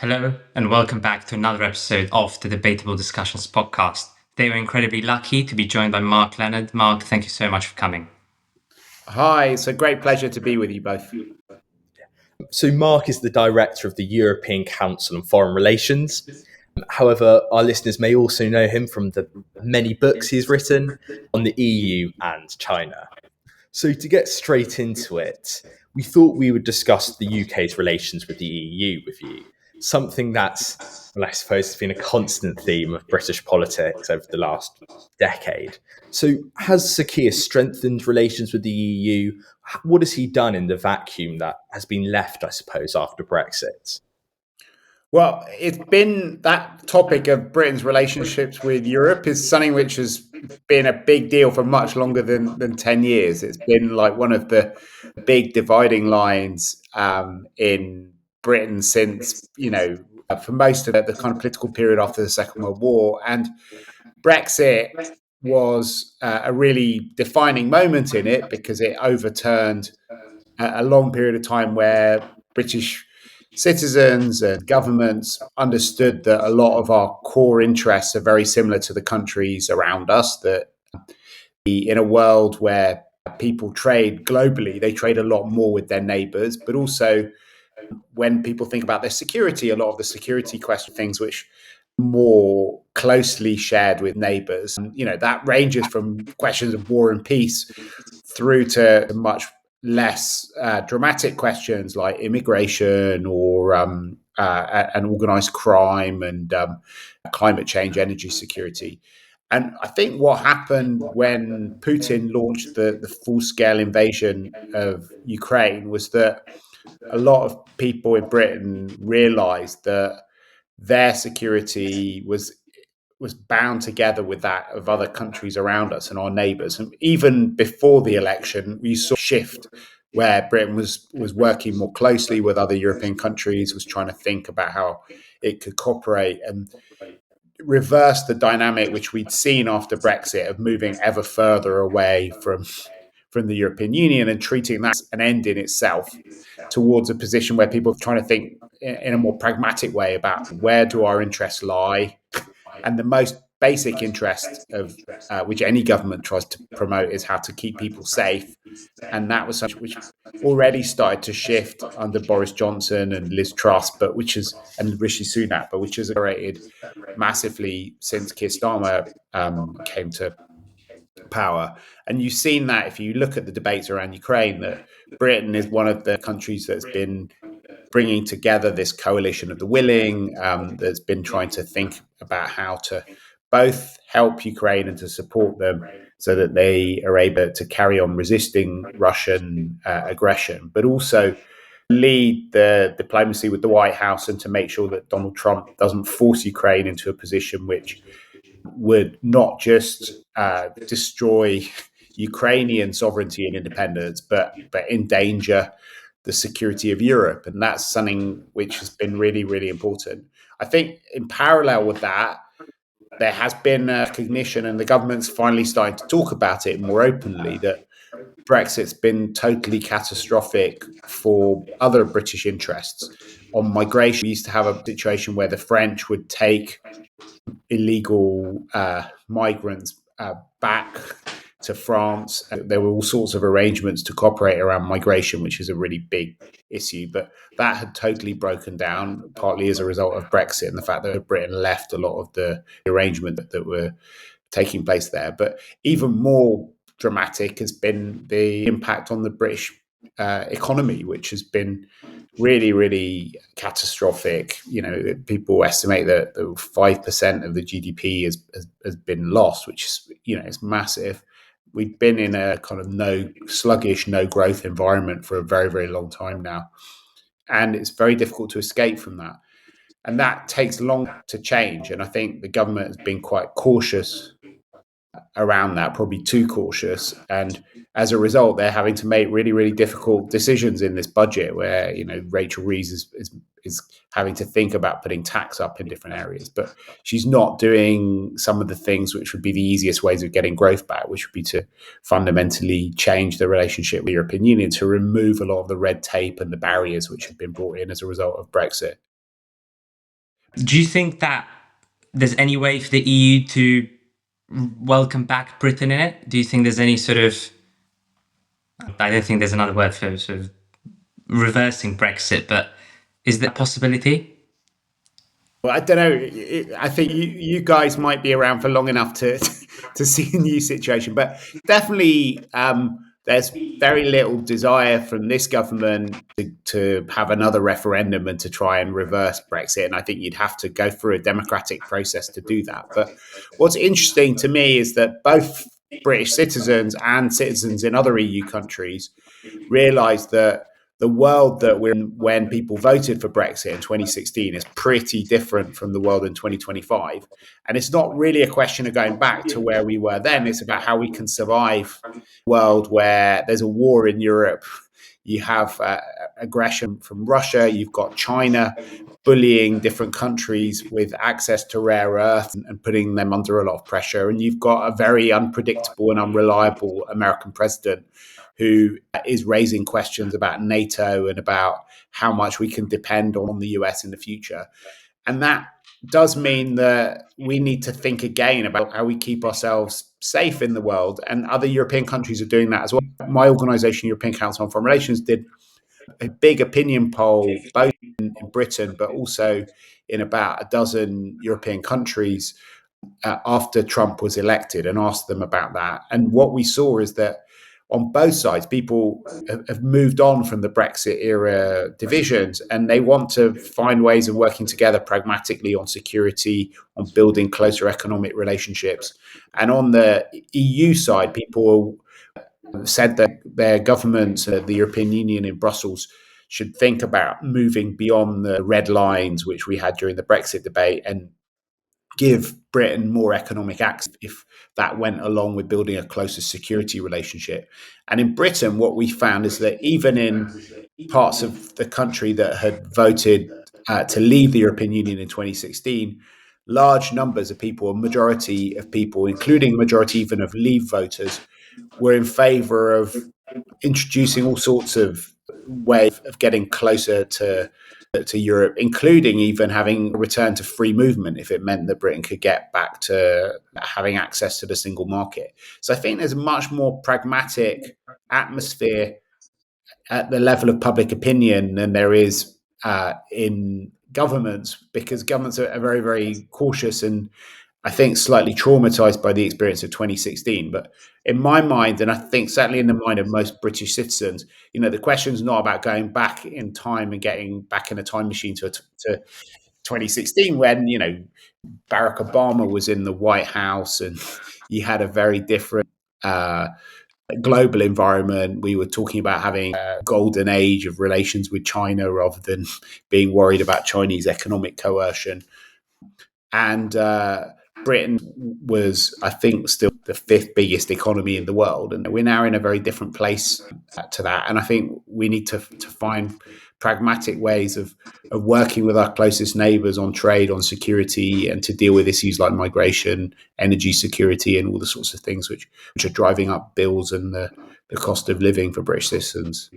Hello, and welcome back to another episode of the Debatable Discussions podcast. Today, we're incredibly lucky to be joined by Mark Leonard. Mark, thank you so much for coming. Hi, it's a great pleasure to be with you both. So, Mark is the director of the European Council on Foreign Relations. However, our listeners may also know him from the many books he's written on the EU and China. So, to get straight into it, we thought we would discuss the UK's relations with the EU with you, something that's, well, I suppose, has been a constant theme of British politics over the last decade. So, has Sir Keir strengthened relations with the EU? What has he done in the vacuum that has been left, I suppose, after Brexit? Well, it's been that topic of Britain's relationships with Europe is something which has been a big deal for much longer than 10 years. It's been like one of the big dividing lines in Britain since, for most of the kind of political period after the Second World War. And Brexit was a really defining moment in it because it overturned a long period of time where British citizens and governments understood that a lot of our core interests are very similar to the countries around us, that in a world where people trade globally, they trade a lot more with their neighbors, but also when people think about their security, a lot of the security question things which more closely shared with neighbors. That ranges from questions of war and peace through to much less dramatic questions like immigration or and organized crime and climate change, energy security. And I think what happened when Putin launched the full-scale invasion of Ukraine was that a lot of people in Britain realized that their security was bound together with that of other countries around us and our neighbours. And even before the election, we saw a shift where Britain was working more closely with other European countries, was trying to think about how it could cooperate and reverse the dynamic which we'd seen after Brexit of moving ever further away from the European Union and treating that as an end in itself towards a position where people are trying to think in a more pragmatic way about where do our interests lie. And the most basic interest of which any government tries to promote is how to keep people safe. And that was something which already started to shift under Boris Johnson and Liz Truss, and Rishi Sunak, but which has accelerated massively since Keir Starmer came to power. And you've seen that if you look at the debates around Ukraine, that Britain is one of the countries that's been bringing together this coalition of the willing, that's been trying to think about how to both help Ukraine and to support them so that they are able to carry on resisting Russian aggression, but also lead the diplomacy with the White House and to make sure that Donald Trump doesn't force Ukraine into a position which would not just destroy Ukrainian sovereignty and independence, but endanger the security of Europe. And that's something which has been really, really important. I think in parallel with that, there has been a recognition, and the government's finally starting to talk about it more openly, that Brexit's been totally catastrophic for other British interests. On migration, we used to have a situation where the French would take illegal migrants back to France. There were all sorts of arrangements to cooperate around migration, which is a really big issue. But that had totally broken down, partly as a result of Brexit and the fact that Britain left a lot of the arrangements that were taking place there. But even more dramatic has been the impact on the British economy, which has been really, really catastrophic. People estimate that 5% of the GDP has been lost, which is, it's massive. We've been in a kind of sluggish, no growth environment for a very, very long time now. And it's very difficult to escape from that. And that takes long to change. And I think the government has been quite cautious around that, probably too cautious. And as a result, they're having to make really, really difficult decisions in this budget where, Rachel Reeves is having to think about putting tax up in different areas. But she's not doing some of the things which would be the easiest ways of getting growth back, which would be to fundamentally change the relationship with the European Union, to remove a lot of the red tape and the barriers which have been brought in as a result of Brexit. Do you think that there's any way for the EU to welcome back Britain in it? Do you think there's any sort of, I don't think there's another word for sort of reversing Brexit, but is there a possibility? Well, I don't know. I think you guys might be around for long enough to to see a new situation, but definitely there's very little desire from this government to have another referendum and to try and reverse Brexit. And I think you'd have to go through a democratic process to do that. But what's interesting to me is that both British citizens and citizens in other EU countries realise that the world that we're in when people voted for Brexit in 2016 is pretty different from the world in 2025. And it's not really a question of going back to where we were then. It's about how we can survive a world where there's a war in Europe. You have aggression from Russia. You've got China bullying different countries with access to rare earth and putting them under a lot of pressure. And you've got a very unpredictable and unreliable American president who is raising questions about NATO and about how much we can depend on the US in the future. And that does mean that we need to think again about how we keep ourselves safe in the world. And other European countries are doing that as well. My organisation, European Council on Foreign Relations, did a big opinion poll, both in Britain, but also in about a dozen European countries after Trump was elected, and asked them about that. And what we saw is that on both sides, people have moved on from the Brexit era divisions, and they want to find ways of working together pragmatically on security, on building closer economic relationships. And on the EU side, people said that their governments, the European Union in Brussels, should think about moving beyond the red lines which we had during the Brexit debate and give Britain more economic access if that went along with building a closer security relationship. And in Britain, what we found is that even in parts of the country that had voted to leave the European Union in 2016, large numbers of people, a majority of people, including a majority even of Leave voters, were in favour of introducing all sorts of ways of getting closer to Europe, including even having a return to free movement if it meant that Britain could get back to having access to the single market. So I think there's a much more pragmatic atmosphere at the level of public opinion than there is in governments, because governments are very, very cautious and I think slightly traumatized by the experience of 2016. But in my mind, and I think certainly in the mind of most British citizens, the question is not about going back in time and getting back in a time machine to 2016 when, Barack Obama was in the White House and you had a very different global environment. We were talking about having a golden age of relations with China rather than being worried about Chinese economic coercion. And Britain was, I think, still the fifth biggest economy in the world. And we're now in a very different place to that. And I think we need to find pragmatic ways of working with our closest neighbours on trade, on security, and to deal with issues like migration, energy security, and all the sorts of things which are driving up bills and the cost of living for British citizens.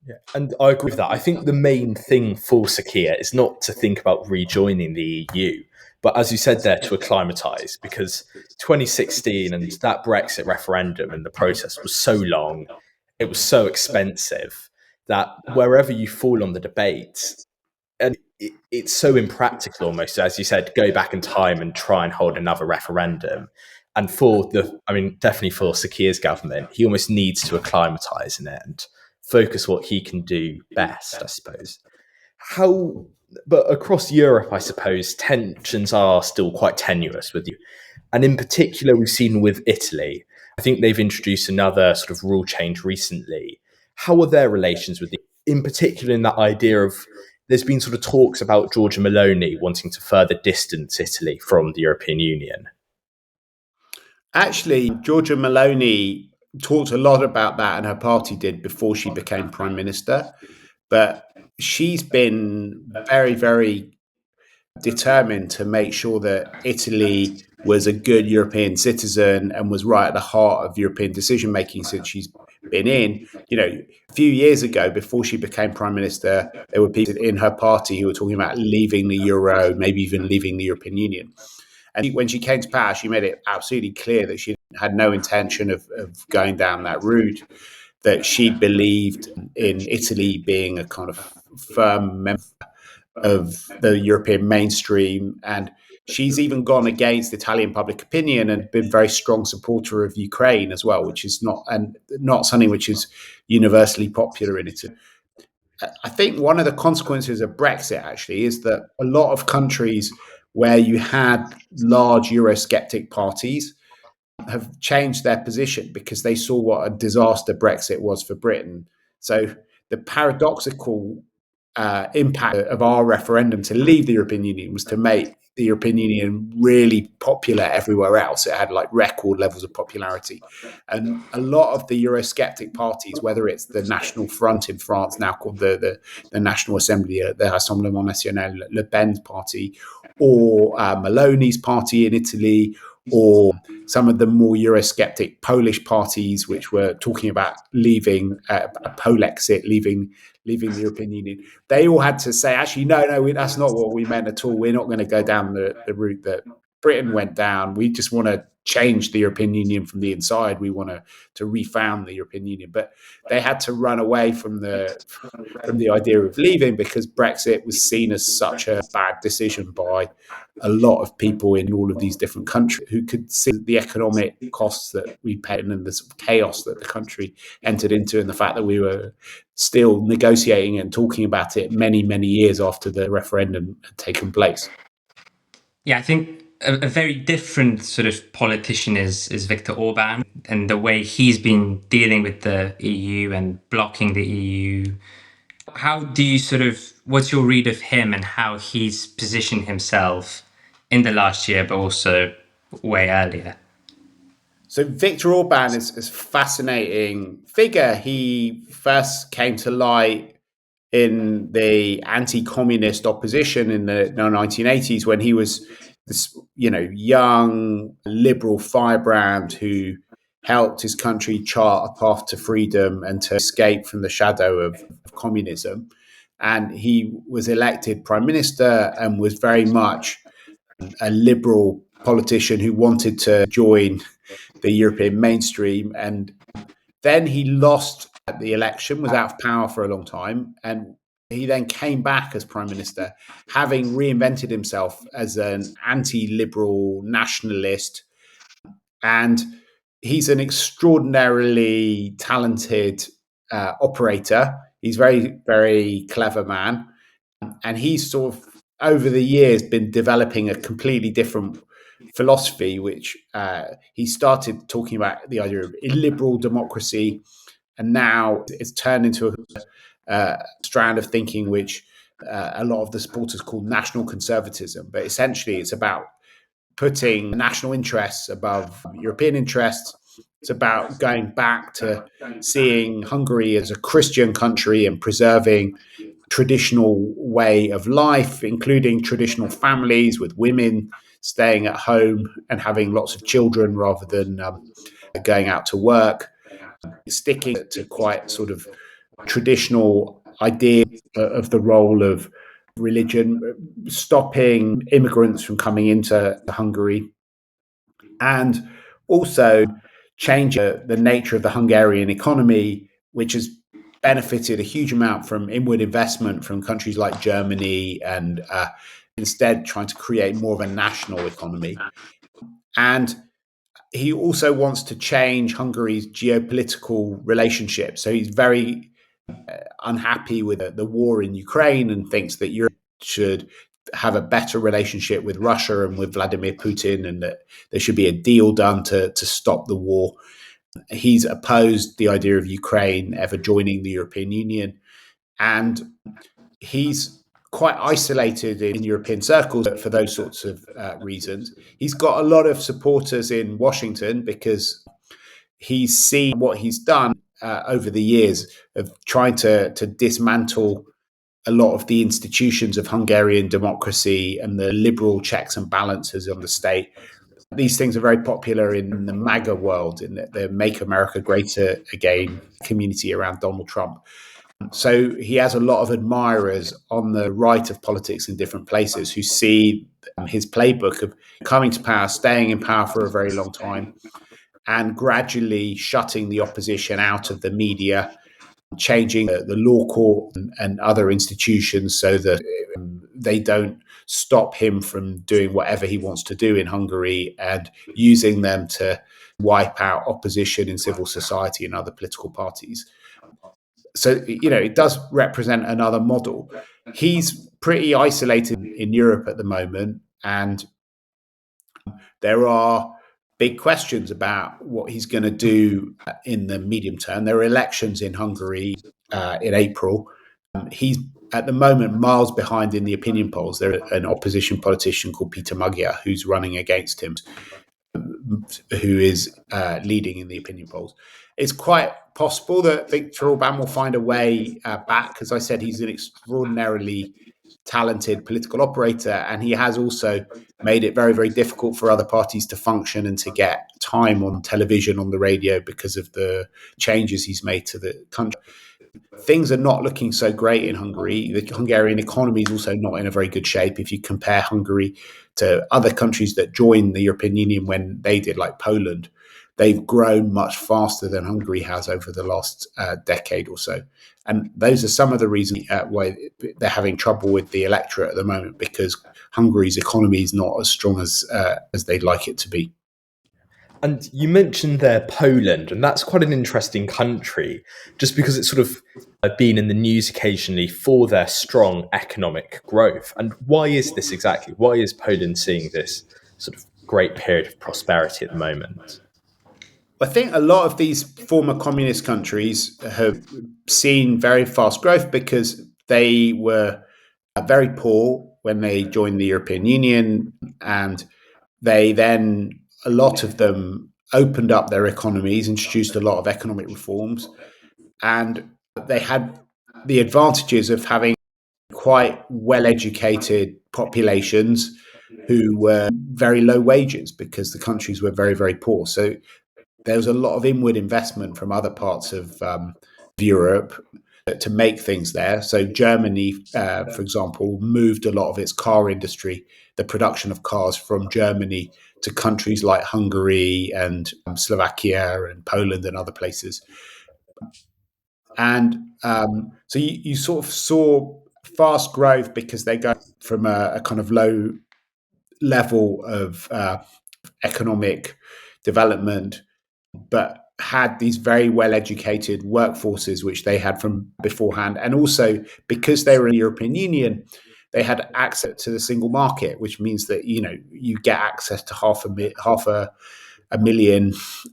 Yeah, and I agree with that. I think the main thing for Sir Keir is not to think about rejoining the EU, but as you said there, to acclimatise, because 2016 and that Brexit referendum and the process was so long, it was so expensive that wherever you fall on the debate, and it's so impractical almost, as you said, go back in time and try and hold another referendum. And definitely for Sir Keir's government, he almost needs to acclimatise in it and focus what he can do best, I suppose. But across Europe, I suppose, tensions are still quite tenuous with you. And in particular, we've seen with Italy, I think they've introduced another sort of rule change recently. How are their relations with in particular in that idea of, there's been sort of talks about Giorgia Meloni wanting to further distance Italy from the European Union? Actually, Giorgia Meloni talked a lot about that, and her party did, before she became prime minister. But she's been very, very determined to make sure that Italy was a good European citizen and was right at the heart of European decision making since she's been in. A few years ago, before she became prime minister, there were people in her party who were talking about leaving the euro, maybe even leaving the European Union. And when she came to power, she made it absolutely clear that she had no intention of going down that route, that she believed in Italy being a kind of firm member of the European mainstream. And she's even gone against Italian public opinion and been a very strong supporter of Ukraine as well, which is not something which is universally popular in Italy. I think one of the consequences of Brexit actually is that a lot of countries where you had large Eurosceptic parties have changed their position because they saw what a disaster Brexit was for Britain. So the paradoxical impact of our referendum to leave the European Union was to make the European Union really popular everywhere else. It had like record levels of popularity. And a lot of the Eurosceptic parties, whether it's the National Front in France, now called the National Assembly, the Rassemblement National, Le Pen's party, or Meloni's party in Italy, or some of the more Eurosceptic Polish parties, which were talking about leaving a Polexit, leaving the European Union, they all had to say, actually, no, that's not what we meant at all. We're not going to go down the route that Britain went down. We just want to change the European Union from the inside. We want to refound the European Union. But they had to run away from the idea of leaving because Brexit was seen as such a bad decision by a lot of people in all of these different countries who could see the economic costs that we paid and the sort of chaos that the country entered into, and the fact that we were still negotiating and talking about it many, many years after the referendum had taken place. Yeah, I think a very different sort of politician is Viktor Orban, and the way he's been dealing with the EU and blocking the EU. How do you what's your read of him and how he's positioned himself in the last year, but also way earlier? So Viktor Orban is a fascinating figure. He first came to light in the anti-communist opposition in the 1980s when he was this, young liberal firebrand who helped his country chart a path to freedom and to escape from the shadow of communism. And he was elected prime minister and was very much a liberal politician who wanted to join the European mainstream. And then he lost the election, was out of power for a long time, and he then came back as prime minister, having reinvented himself as an anti-liberal nationalist. And he's an extraordinarily talented operator. He's a very, very clever man. And he's sort of, over the years, been developing a completely different philosophy, which he started talking about the idea of illiberal democracy, and now it's turned into a strand of thinking which a lot of the supporters call national conservatism. But essentially, it's about putting national interests above European interests. It's about going back to seeing Hungary as a Christian country and preserving traditional way of life, including traditional families with women staying at home and having lots of children rather than going out to work, sticking to quite sort of traditional ideas of the role of religion, stopping immigrants from coming into Hungary, and also changing the nature of the Hungarian economy, which has benefited a huge amount from inward investment from countries like Germany, and instead trying to create more of a national economy. And he also wants to change Hungary's geopolitical relationship. So he's very unhappy with the war in Ukraine and thinks that Europe should have a better relationship with Russia and with Vladimir Putin, and that there should be a deal done to stop the war. He's opposed the idea of Ukraine ever joining the European Union, and he's quite isolated in European circles for those sorts of reasons. He's got a lot of supporters in Washington because he's seen what he's done over the years of trying to dismantle a lot of the institutions of Hungarian democracy and the liberal checks and balances on the state, These things are very popular in the MAGA world, in the Make America Great Again community around Donald Trump. So he has a lot of admirers on the right of politics in different places who see his playbook of coming to power, staying in power for a very long time, and gradually shutting the opposition out of the media, changing the law court and other institutions so that they don't stop him from doing whatever he wants to do in Hungary, and using them to wipe out opposition in civil society and other political parties. So, it does represent another model. He's pretty isolated in Europe at the moment, and there are big questions about what he's going to do in the medium term. There are elections in Hungary in April. He's at the moment miles behind in the opinion polls. There's an opposition politician called Peter Magyar who's running against him, who is leading in the opinion polls. It's quite possible that Viktor Orban will find a way back. As I said, he's an extraordinarily talented political operator, and he has also made it very, very difficult for other parties to function and to get time on television, on the radio, because of the changes he's made to the country. Things are not looking so great in Hungary. The Hungarian economy is also not in a very good shape. If you compare Hungary to other countries that joined the European Union when they did, like Poland, they've grown much faster than Hungary has over the last decade or so. And those are some of the reasons why they're having trouble with the electorate at the moment, because Hungary's economy is not as strong as they'd like it to be. And you mentioned there Poland, and that's quite an interesting country, just because it's sort of been in the news occasionally for their strong economic growth. And why is this exactly? Why is Poland seeing this sort of great period of prosperity at the moment? I think a lot of these former communist countries have seen very fast growth because they were very poor when they joined the European Union, and they then, a lot of them, opened up their economies, introduced a lot of economic reforms, and they had the advantages of having quite well-educated populations who were very low wages because the countries were very, very poor. So there was a lot of inward investment from other parts of Europe to make things there. So Germany, for example, moved a lot of its car industry, the production of cars, from Germany to countries like Hungary and Slovakia and Poland and other places. And so you sort of saw fast growth because they go from a kind of low level of economic development, but had these very well-educated workforces, which they had from beforehand. And also, because they were in the European Union, they had access to the single market, which means that, you get access to half a million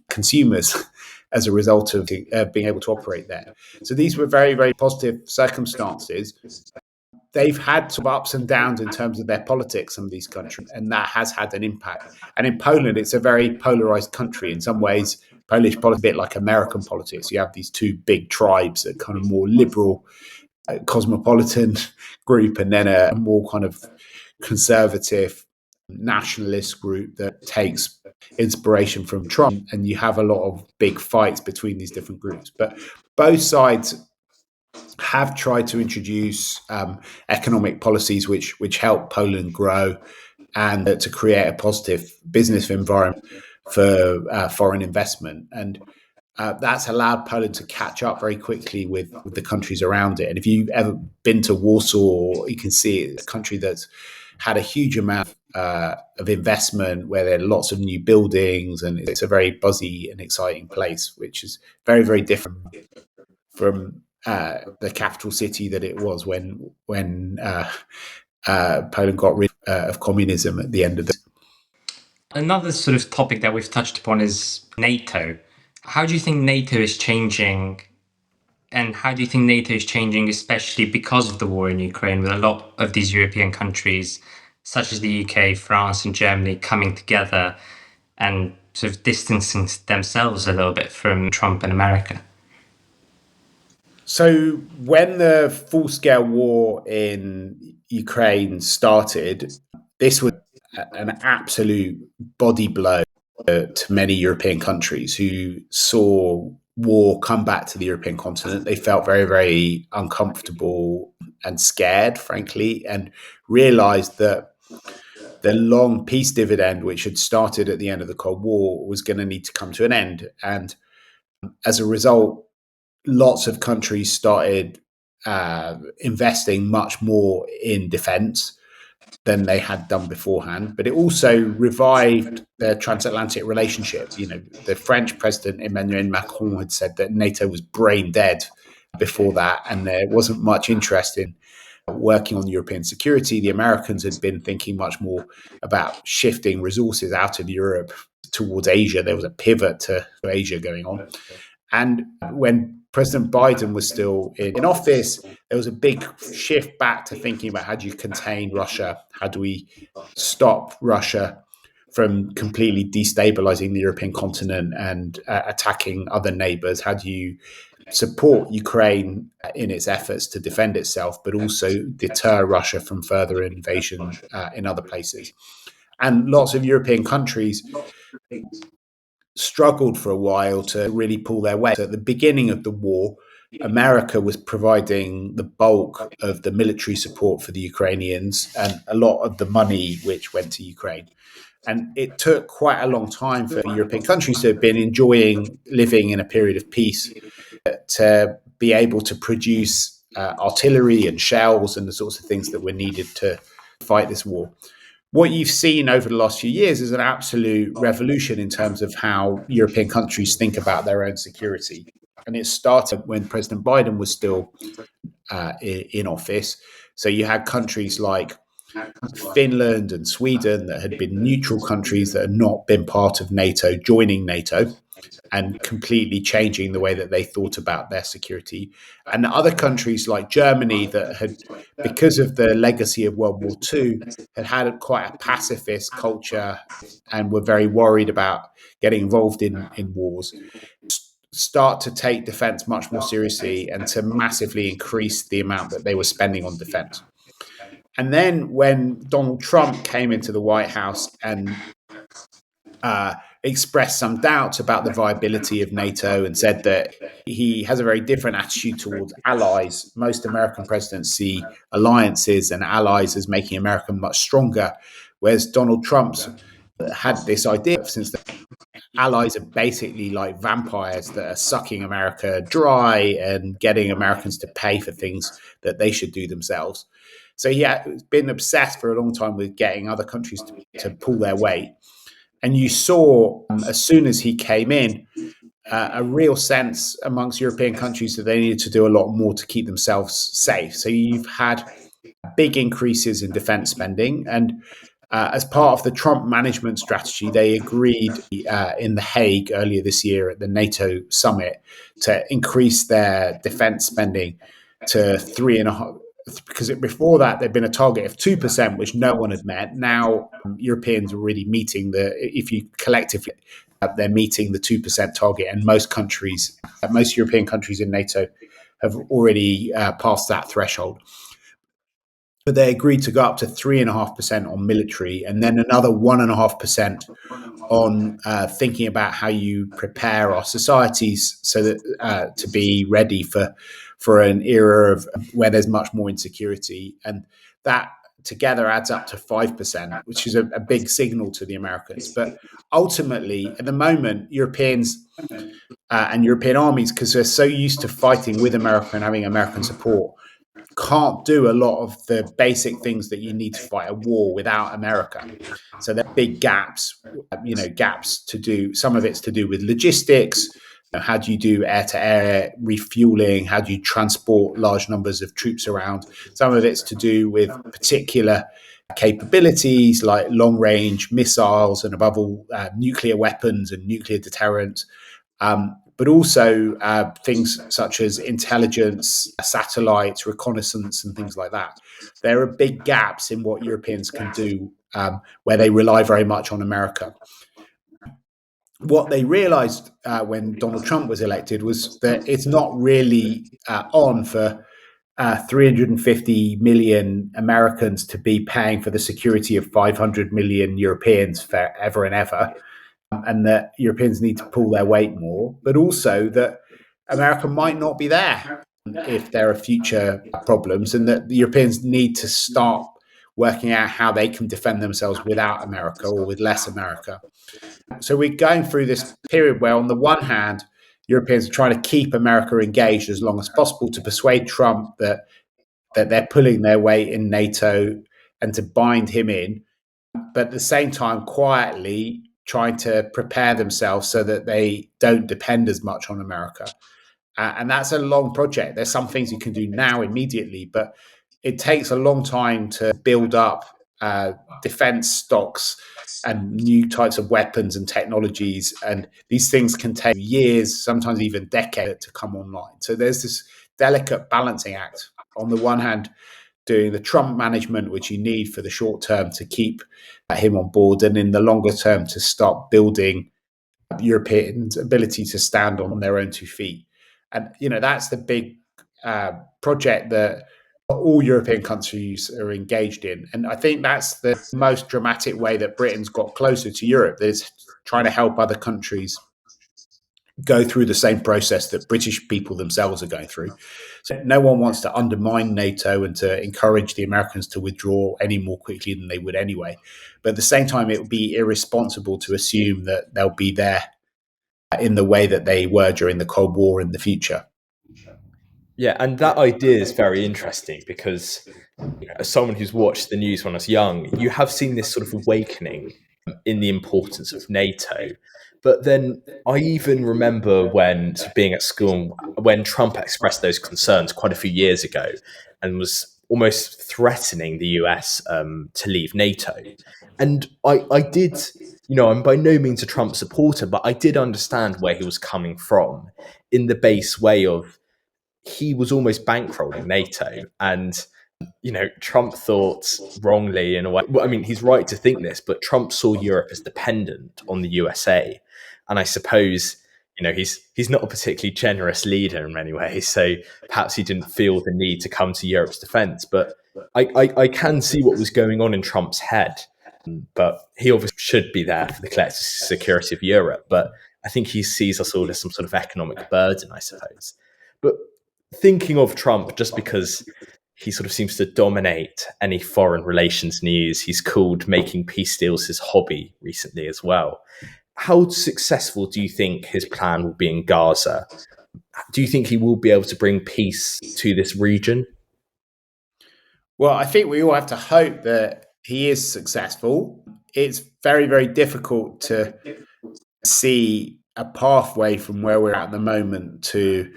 consumers as a result of being able to operate there. So these were very, very positive circumstances. They've had some ups and downs in terms of their politics, some of these countries, and that has had an impact. And in Poland, it's a very polarized country. In some ways, Polish politics is a bit like American politics. You have these two big tribes, a kind of more liberal, cosmopolitan group, and then a more kind of conservative, nationalist group that takes inspiration from Trump. And you have a lot of big fights between these different groups. But both sides have tried to introduce economic policies which help Poland grow and to create a positive business environment for foreign investment. And that's allowed Poland to catch up very quickly with the countries around it. And if you've ever been to Warsaw, you can see it's a country that's had a huge amount of investment, where there are lots of new buildings, and it's a very buzzy and exciting place, which is very, very different from the capital city that it was when Poland got rid of communism at the end of the. Another sort of topic that we've touched upon is NATO. How do you think NATO is changing? And how do you think NATO is changing, especially because of the war in Ukraine, with a lot of these European countries, such as the UK, France, and Germany, coming together and sort of distancing themselves a little bit from Trump and America? So when the full-scale war in Ukraine started, this was an absolute body blow to many European countries who saw war come back to the European continent. They felt very, very uncomfortable and scared, frankly, and realized that the long peace dividend, which had started at the end of the Cold War, was going to need to come to an end. And as a result, lots of countries started investing much more in defense than they had done beforehand. But it also revived their transatlantic relationship. You know, the French president Emmanuel Macron had said that NATO was brain dead before that, and there wasn't much interest in working on European security. The Americans had been thinking much more about shifting resources out of Europe towards Asia. There was a pivot to Asia going on. And when President Biden was still in office, there was a big shift back to thinking about how do you contain Russia? How do we stop Russia from completely destabilizing the European continent and attacking other neighbors? How do you support Ukraine in its efforts to defend itself, but also deter Russia from further invasion in other places? And lots of European countries struggled for a while to really pull their weight. So at the beginning of the war, America was providing the bulk of the military support for the Ukrainians and a lot of the money which went to Ukraine. And it took quite a long time for European countries to have been enjoying living in a period of peace to be able to produce artillery and shells and the sorts of things that were needed to fight this war. What you've seen over the last few years is an absolute revolution in terms of how European countries think about their own security. And it started when President Biden was still in office. So you had countries like Finland and Sweden that had been neutral countries that had not been part of NATO, joining NATO and completely changing the way that they thought about their security. And other countries like Germany that had, because of the legacy of World War II, had quite a pacifist culture and were very worried about getting involved in wars, start to take defense much more seriously and to massively increase the amount that they were spending on defense. And then when Donald Trump came into the White House and expressed some doubts about the viability of NATO and said that he has a very different attitude towards allies. Most American presidents see alliances and allies as making America much stronger, whereas Donald Trump's had this idea since the allies are basically like vampires that are sucking America dry and getting Americans to pay for things that they should do themselves. So he had been obsessed for a long time with getting other countries to pull their weight. And you saw, as soon as he came in, a real sense amongst European countries that they needed to do a lot more to keep themselves safe. So you've had big increases in defense spending. And as part of the Trump management strategy, they agreed in The Hague earlier this year at the NATO summit to increase their defense spending to 3.5%. Because before that, there'd been a target of 2%, which no one had met. Now, Europeans are really meeting if you collectively, they're meeting the 2% target. And most European countries in NATO have already passed that threshold. But they agreed to go up to 3.5% on military and then another 1.5% on thinking about how you prepare our societies so that to be ready for an era of where there's much more insecurity. And that together adds up to 5%, which is a big signal to the Americans. But ultimately, at the moment, Europeans and European armies, because they're so used to fighting with America and having American support, can't do a lot of the basic things that you need to fight a war without America. So there are big gaps to do. Some of it's to do with logistics. How do you do air-to-air refueling? How do you transport large numbers of troops around? Some of it's to do with particular capabilities like long-range missiles and above all nuclear weapons and nuclear deterrent. But also things such as intelligence, satellites, reconnaissance, and things like that. There are big gaps in what Europeans can do where they rely very much on America. What they realized when Donald Trump was elected was that it's not really on for 350 million Americans to be paying for the security of 500 million Europeans forever and ever, and that Europeans need to pull their weight more, but also that America might not be there if there are future problems, and that the Europeans need to start working out how they can defend themselves without America or with less America. So we're going through this period where, on the one hand, Europeans are trying to keep America engaged as long as possible to persuade Trump that they're pulling their weight in NATO and to bind him in, but at the same time, quietly trying to prepare themselves so that they don't depend as much on America. And that's a long project. There's some things you can do now immediately, but it takes a long time to build up defense stocks and new types of weapons and technologies. And these things can take years, sometimes even decades to come online. So there's this delicate balancing act. On the one hand, doing the Trump management, which you need for the short term to keep him on board, and in the longer term to start building Europeans' ability to stand on their own 2 feet. And, that's the big project that all European countries are engaged in. And I think that's the most dramatic way that Britain's got closer to Europe, is trying to help other countries go through the same process that British people themselves are going through. So no one wants to undermine NATO and to encourage the Americans to withdraw any more quickly than they would anyway. But at the same time, it would be irresponsible to assume that they'll be there in the way that they were during the Cold War in the future. Yeah, and that idea is very interesting because, as someone who's watched the news when I was young, you have seen this sort of awakening in the importance of NATO. But then I even remember when being at school, when Trump expressed those concerns quite a few years ago and was almost threatening the US to leave NATO. And I did, I'm by no means a Trump supporter, but I did understand where he was coming from in the base way of he was almost bankrolling NATO. And Trump thought wrongly in a way. Well, I mean, he's right to think this, but Trump saw Europe as dependent on the USA. And I suppose, he's not a particularly generous leader in many ways. So perhaps he didn't feel the need to come to Europe's defense. But I can see what was going on in Trump's head. But he obviously should be there for the collective security of Europe. But I think he sees us all as some sort of economic burden, I suppose. But thinking of Trump, just because he sort of seems to dominate any foreign relations news, he's called making peace deals his hobby recently as well. How successful do you think his plan will be in Gaza? Do you think he will be able to bring peace to this region? Well, I think we all have to hope that he is successful. It's very, very difficult to see a pathway from where we're at the moment to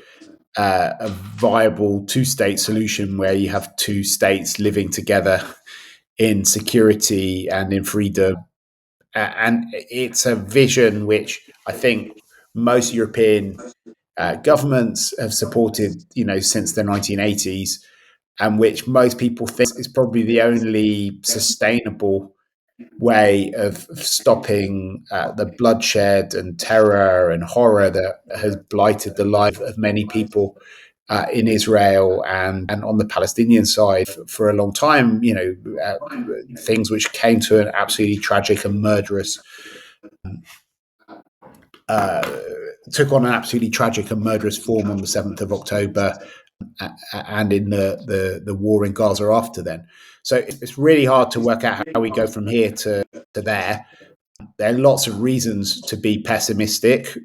a viable two-state solution where you have two states living together in security and in freedom. And it's a vision which I think most European governments have supported, since the 1980s, and which most people think is probably the only sustainable way of stopping the bloodshed and terror and horror that has blighted the life of many people in Israel and on the Palestinian side for a long time. Things which came to an absolutely tragic and murderous took on an absolutely tragic and murderous form on the 7th of October and in the war in Gaza after then. So it's really hard to work out how we go from here to there. There are lots of reasons to be pessimistic.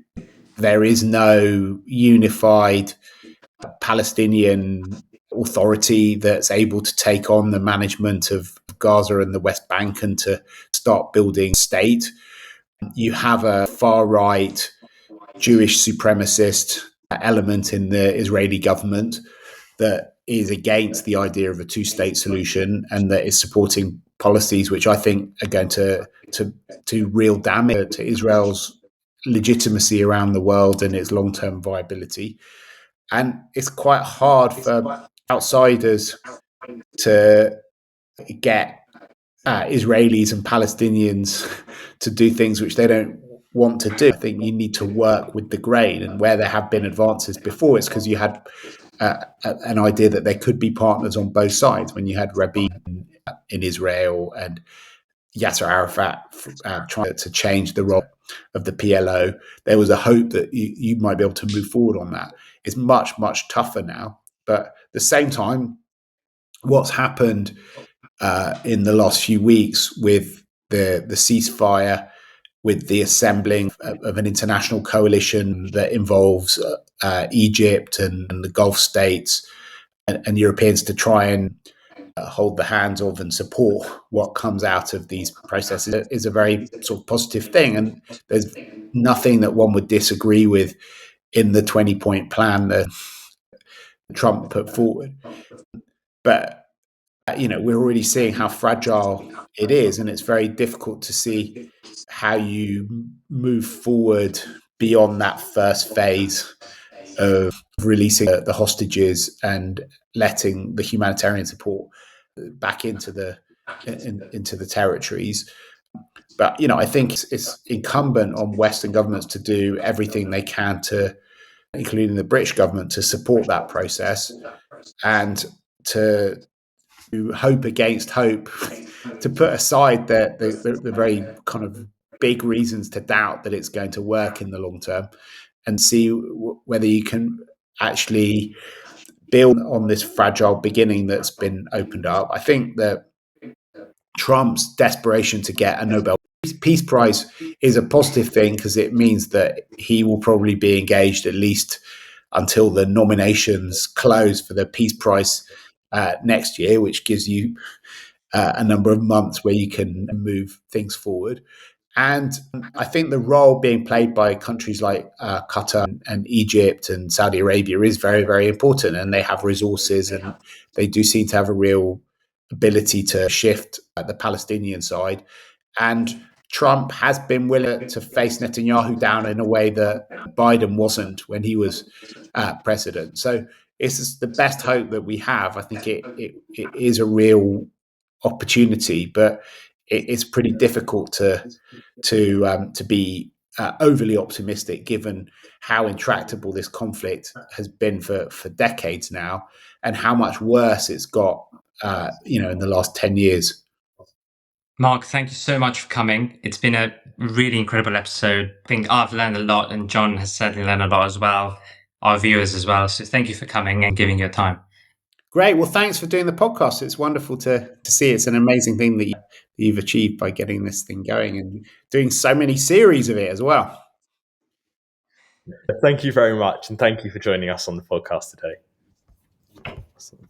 There is no unified Palestinian authority that's able to take on the management of Gaza and the West Bank and to start building a state. You have a far-right Jewish supremacist element in the Israeli government that is against the idea of a two-state solution and that is supporting policies which I think are going to do real damage to Israel's legitimacy around the world and its long-term viability. And it's quite hard for outsiders to get Israelis and Palestinians to do things which they don't want to do. I think you need to work with the grain, and where there have been advances before, it's because you had an idea that there could be partners on both sides. When you had Rabin in Israel and Yasser Arafat trying to change the role of the PLO, there was a hope that you might be able to move forward on that. It's much, much tougher now. But at the same time, what's happened in the last few weeks with the ceasefire, with the assembling of an international coalition that involves Egypt and the Gulf states and Europeans to try and hold the hands of and support what comes out of these processes is a very sort of positive thing. And there's nothing that one would disagree with in the 20-point plan that Trump put forward. But, we're already seeing how fragile it is, and it's very difficult to see how you move forward beyond that first phase of releasing the hostages and letting the humanitarian support back into the territories. But I think it's incumbent on Western governments to do everything they can to, including the British government, to support that process and to hope against hope, to put aside the very kind of big reasons to doubt that it's going to work in the long term, and see whether you can actually build on this fragile beginning that's been opened up. I think that Trump's desperation to get a Nobel Peace Prize is a positive thing, because it means that he will probably be engaged at least until the nominations close for the Peace Prize next year, which gives you a number of months where you can move things forward. And I think the role being played by countries like Qatar and Egypt and Saudi Arabia is very, very important. And they have resources, and they do seem to have a real ability to shift at the Palestinian side. And Trump has been willing to face Netanyahu down in a way that Biden wasn't when he was president. So it's the best hope that we have. I think it is a real opportunity, but it's pretty difficult to be overly optimistic, given how intractable this conflict has been for decades now, and how much worse it's got, in the last 10 years. Mark, thank you so much for coming. It's been a really incredible episode. I think I've learned a lot, and John has certainly learned a lot as well, our viewers as well. So thank you for coming and giving your time. Great. Well, thanks for doing the podcast. It's wonderful to see. It's an amazing thing that you've achieved by getting this thing going and doing so many series of it as well. Thank you very much, and thank you for joining us on the podcast today. Awesome.